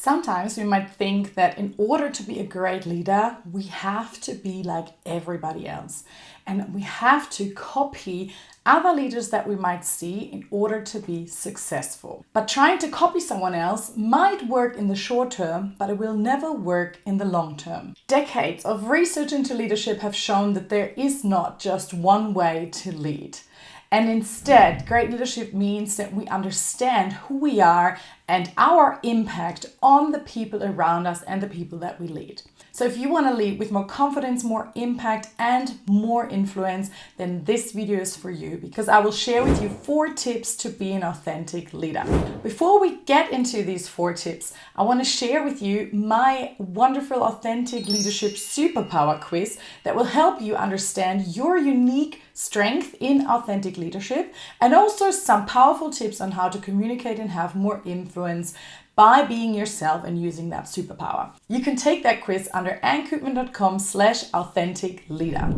Sometimes we might think that in order to be a great leader, we have to be like everybody else. And we have to copy other leaders that we might see in order to be successful. But trying to copy someone else might work in the short term, but it will never work in the long term. Decades of research into leadership have shown that there is not just one way to lead. And instead, great leadership means that we understand who we are and our impact on the people around us and the people that we lead. So if you want to lead with more confidence, more impact, and more influence, then this video is for you, because I will share with you 4 tips to be an authentic leader. Before we get into these 4 tips, I want to share with you my wonderful authentic leadership superpower quiz that will help you understand your unique strength in authentic leadership, and also some powerful tips on how to communicate and have more influence by being yourself and using that superpower. You can take that quiz under koopmann.com/authentic leader.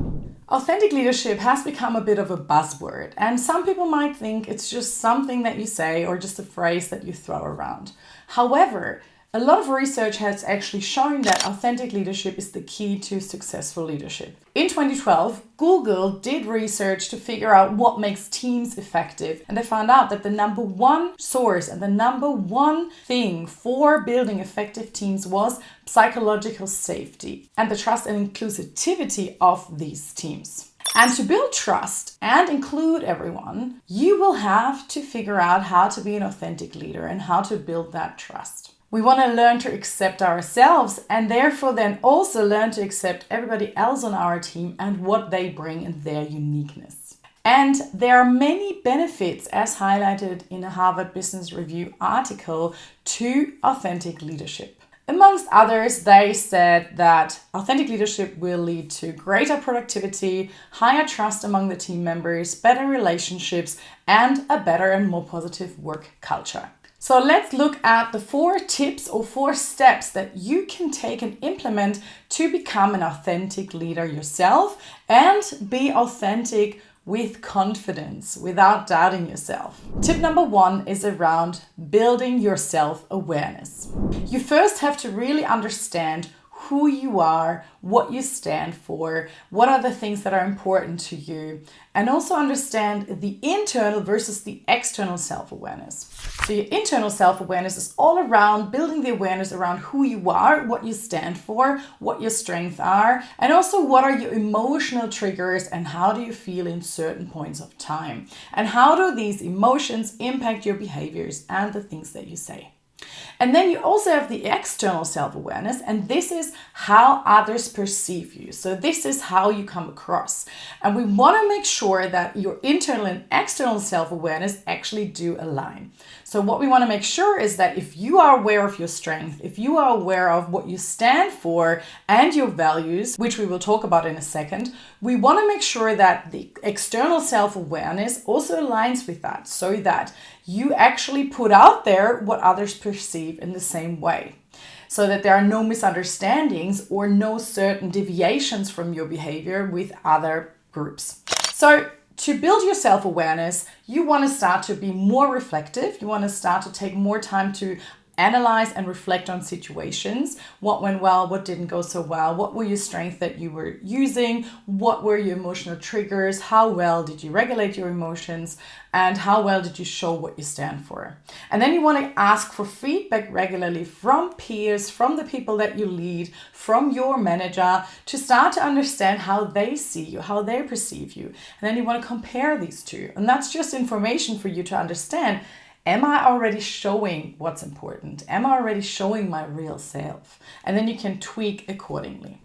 Authentic leadership has become a bit of a buzzword, and some people might think it's just something that you say or just a phrase that you throw around. However, a lot of research has actually shown that authentic leadership is the key to successful leadership. In 2012, Google did research to figure out what makes teams effective, and they found out that the number one source and the number one thing for building effective teams was psychological safety and the trust and inclusivity of these teams. And to build trust and include everyone, you will have to figure out how to be an authentic leader and how to build that trust. We want to learn to accept ourselves, and therefore then also learn to accept everybody else on our team and what they bring in their uniqueness. And there are many benefits, as highlighted in a Harvard Business Review article, to authentic leadership. Amongst others, they said that authentic leadership will lead to greater productivity, higher trust among the team members, better relationships, and a better and more positive work culture. So let's look at the 4 tips or 4 steps that you can take and implement to become an authentic leader yourself and be authentic with confidence, without doubting yourself. Tip number 1 is around building your self-awareness. You first have to really understand who you are, what you stand for, what are the things that are important to you, and also understand the internal versus the external self-awareness. So your internal self-awareness is all around building the awareness around who you are, what you stand for, what your strengths are, and also what are your emotional triggers and how do you feel in certain points of time. And how do these emotions impact your behaviors and the things that you say. And then you also have the external self-awareness, and this is how others perceive you. So this is how you come across. And we want to make sure that your internal and external self-awareness actually do align. So what we want to make sure is that if you are aware of your strength, if you are aware of what you stand for and your values, which we will talk about in a second, we want to make sure that the external self-awareness also aligns with that, so that you actually put out there what others perceive in the same way, so that there are no misunderstandings or no certain deviations from your behavior with other groups. So to build your self-awareness, you want to start to be more reflective. You want to start to take more time to analyze and reflect on situations. What went well, what didn't go so well, what were your strengths that you were using, what were your emotional triggers, how well did you regulate your emotions, and how well did you show what you stand for. And then you want to ask for feedback regularly from peers, from the people that you lead, from your manager, to start to understand how they see you, how they perceive you. And then you want to compare these two. And that's just information for you to understand. Am I already showing what's important? Am I already showing my real self? And then you can tweak accordingly.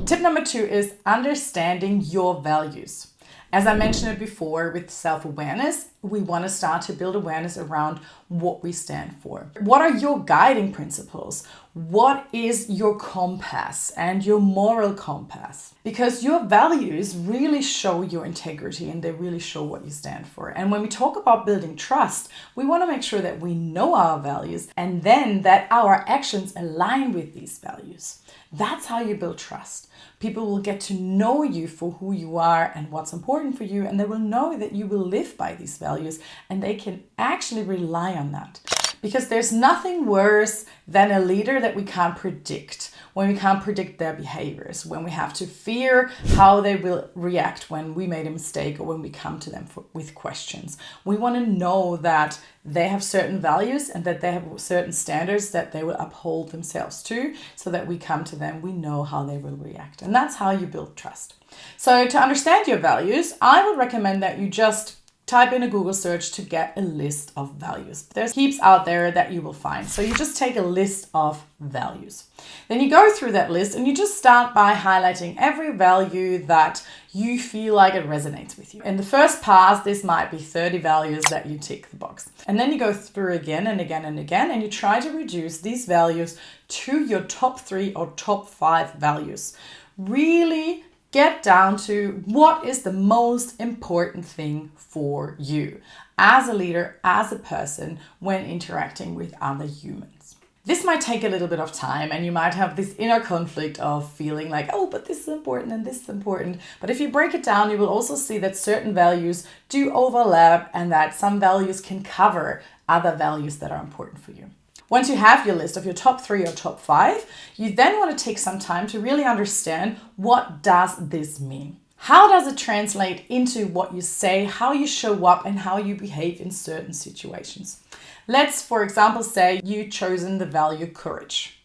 Tip number 2 is understanding your values. As I mentioned it before, with self-awareness, we want to start to build awareness around what we stand for. What are your guiding principles? What is your compass and your moral compass? Because your values really show your integrity and they really show what you stand for. And when we talk about building trust, we want to make sure that we know our values and then that our actions align with these values. That's how you build trust. People will get to know you for who you are and what's important for you, and they will know that you will live by these values and they can actually rely on that. because there's nothing worse than a leader that we can't predict. When we can't predict their behaviors, when we have to fear how they will react when we made a mistake or when we come to them with questions. We want to know that they have certain values and that they have certain standards that they will uphold themselves to, so that we come to them, we know how they will react. And that's how you build trust. So to understand your values, I would recommend that you just type in a Google search to get a list of values. There's heaps out there that you will find. So you just take a list of values. Then you go through that list and you just start by highlighting every value that you feel like it resonates with you. In the first pass, this might be 30 values that you tick the box. And then you go through again and again and again, and you try to reduce these values to your top 3 or top 5 values. Really get down to what is the most important thing for you as a leader, as a person, when interacting with other humans. This might take a little bit of time, and you might have this inner conflict of feeling like, oh, but this is important and this is important. But if you break it down, you will also see that certain values do overlap and that some values can cover other values that are important for you. Once you have your list of your top 3 or top 5, you then want to take some time to really understand, what does this mean? How does it translate into what you say, how you show up, and how you behave in certain situations? Let's, for example, say you've chosen the value courage.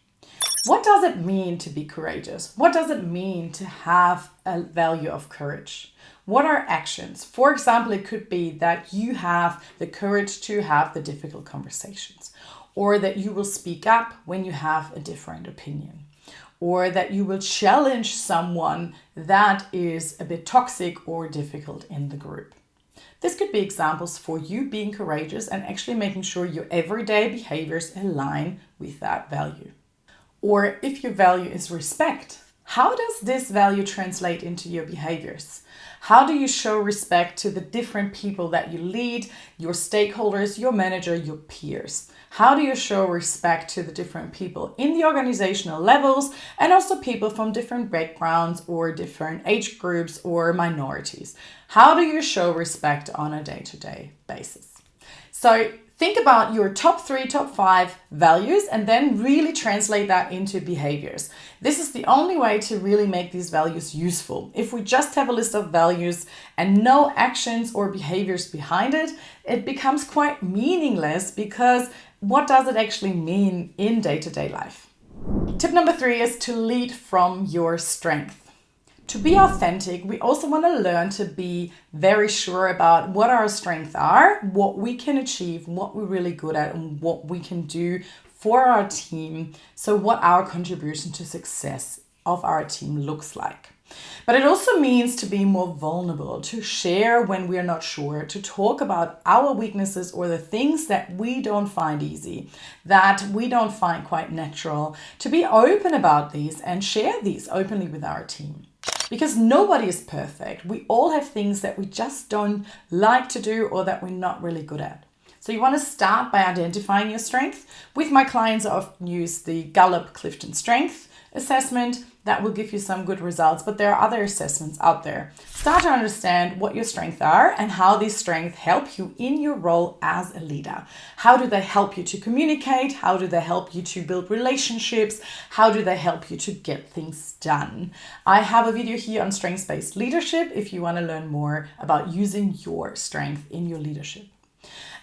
What does it mean to be courageous? What does it mean to have a value of courage? What are actions? For example, it could be that you have the courage to have the difficult conversations, or that you will speak up when you have a different opinion, or that you will challenge someone that is a bit toxic or difficult in the group. This could be examples for you being courageous and actually making sure your everyday behaviors align with that value. Or if your value is respect, how does this value translate into your behaviors? How do you show respect to the different people that you lead, your stakeholders, your manager, your peers? How do you show respect to the different people in the organizational levels, and also people from different backgrounds or different age groups or minorities? How do you show respect on a day-to-day basis? So think about your top 3, top 5 values, and then really translate that into behaviors. This is the only way to really make these values useful. If we just have a list of values and no actions or behaviors behind it, it becomes quite meaningless, because what does it actually mean in day-to-day life? Tip number 3 is to lead from your strength. To be authentic, we also want to learn to be very sure about what our strengths are, what we can achieve, what we're really good at, and what we can do for our team. So what our contribution to success of our team looks like. But it also means to be more vulnerable, to share when we're not sure, to talk about our weaknesses or the things that we don't find easy, that we don't find quite natural, to be open about these and share these openly with our team. Because nobody is perfect. We all have things that we just don't like to do or that we're not really good at. So you want to start by identifying your strength. With my clients, I often use the Gallup-Clifton Strength assessment. That will give you some good results, but there are other assessments out there. Start to understand what your strengths are and how these strengths help you in your role as a leader. How do they help you to communicate? How do they help you to build relationships? How do they help you to get things done? I have a video here on strengths-based leadership if you want to learn more about using your strength in your leadership.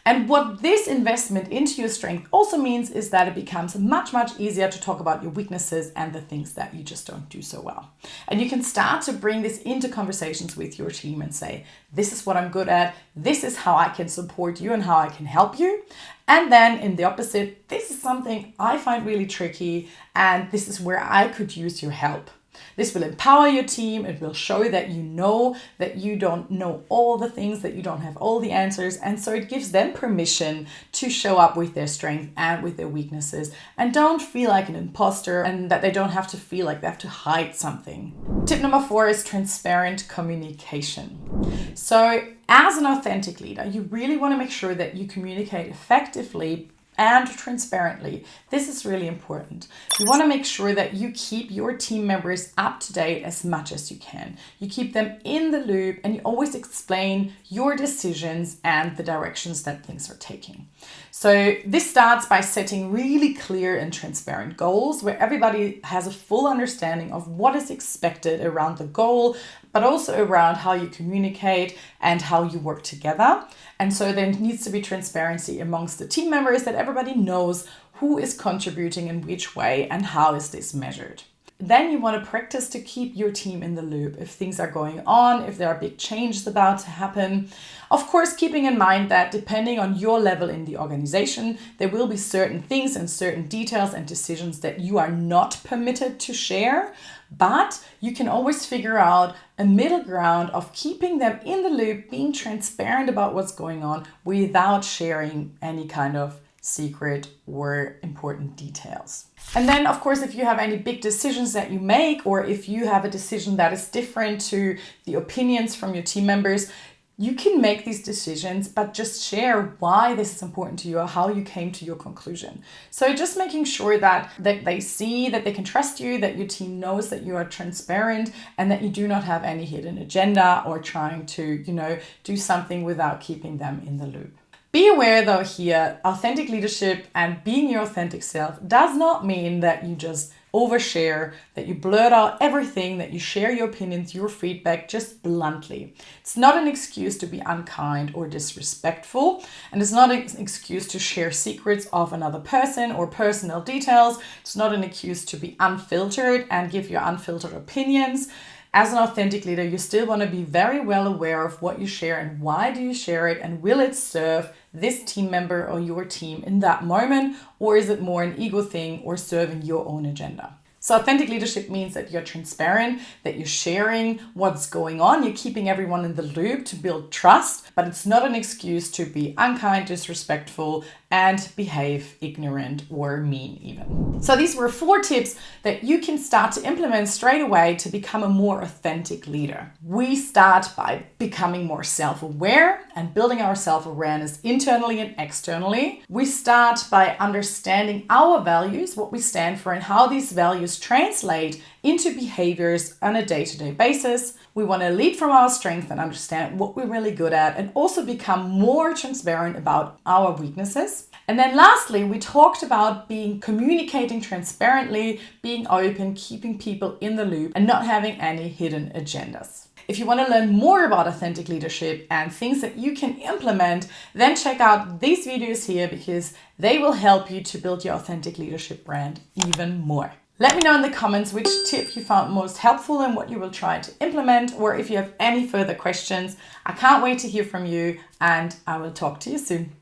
And what this investment into your strength also means is that it becomes much, much easier to talk about your weaknesses and the things that you just don't do so well. And you can start to bring this into conversations with your team and say, this is what I'm good at, this is how I can support you and how I can help you. And then in the opposite, this is something I find really tricky and this is where I could use your help. This will empower your team. It will show that you don't know all the things, that you don't have all the answers. And so it gives them permission to show up with their strength and with their weaknesses and don't feel like an imposter, and that they don't have to feel like they have to hide something. Tip number 4 is transparent communication. So as an authentic leader, you really want to make sure that you communicate effectively and transparently. This is really important. You want to make sure that you keep your team members up to date as much as you can. You keep them in the loop and you always explain your decisions and the directions that things are taking. So this starts by setting really clear and transparent goals where everybody has a full understanding of what is expected around the goal, but also around how you communicate and how you work together. And so there needs to be transparency amongst the team members that everybody knows who is contributing in which way and how is this measured. Then you want to practice to keep your team in the loop if things are going on, if there are big changes about to happen. Of course, keeping in mind that depending on your level in the organization, there will be certain things and certain details and decisions that you are not permitted to share, but you can always figure out a middle ground of keeping them in the loop, being transparent about what's going on without sharing any kind of secret or important details. And then, of course, if you have any big decisions that you make, or if you have a decision that is different to the opinions from your team members, you can make these decisions, but just share why this is important to you or how you came to your conclusion. So just making sure that they see that they can trust you, that your team knows that you are transparent and that you do not have any hidden agenda or trying to, do something without keeping them in the loop. Be aware though here, authentic leadership and being your authentic self does not mean that you just overshare, that you blurt out everything, that you share your opinions, your feedback just bluntly. It's not an excuse to be unkind or disrespectful, and it's not an excuse to share secrets of another person or personal details. It's not an excuse to be unfiltered and give your unfiltered opinions. As an authentic leader, you still want to be very well aware of what you share and why do you share it, and will it serve this team member or your team in that moment, or is it more an ego thing or serving your own agenda? So authentic leadership means that you're transparent, that you're sharing what's going on, you're keeping everyone in the loop to build trust, but it's not an excuse to be unkind, disrespectful, and behave ignorant or mean even. So these were 4 tips that you can start to implement straight away to become a more authentic leader. We start by becoming more self-aware and building our self-awareness internally and externally. We start by understanding our values, what we stand for, and how these values translate into behaviors on a day-to-day basis. We want to lead from our strength and understand what we're really good at, and also become more transparent about our weaknesses. And then lastly, we talked about communicating transparently, being open, keeping people in the loop, and not having any hidden agendas. If you want to learn more about authentic leadership and things that you can implement, then check out these videos here because they will help you to build your authentic leadership brand even more. Let me know in the comments which tip you found most helpful and what you will try to implement, or if you have any further questions. I can't wait to hear from you, and I will talk to you soon.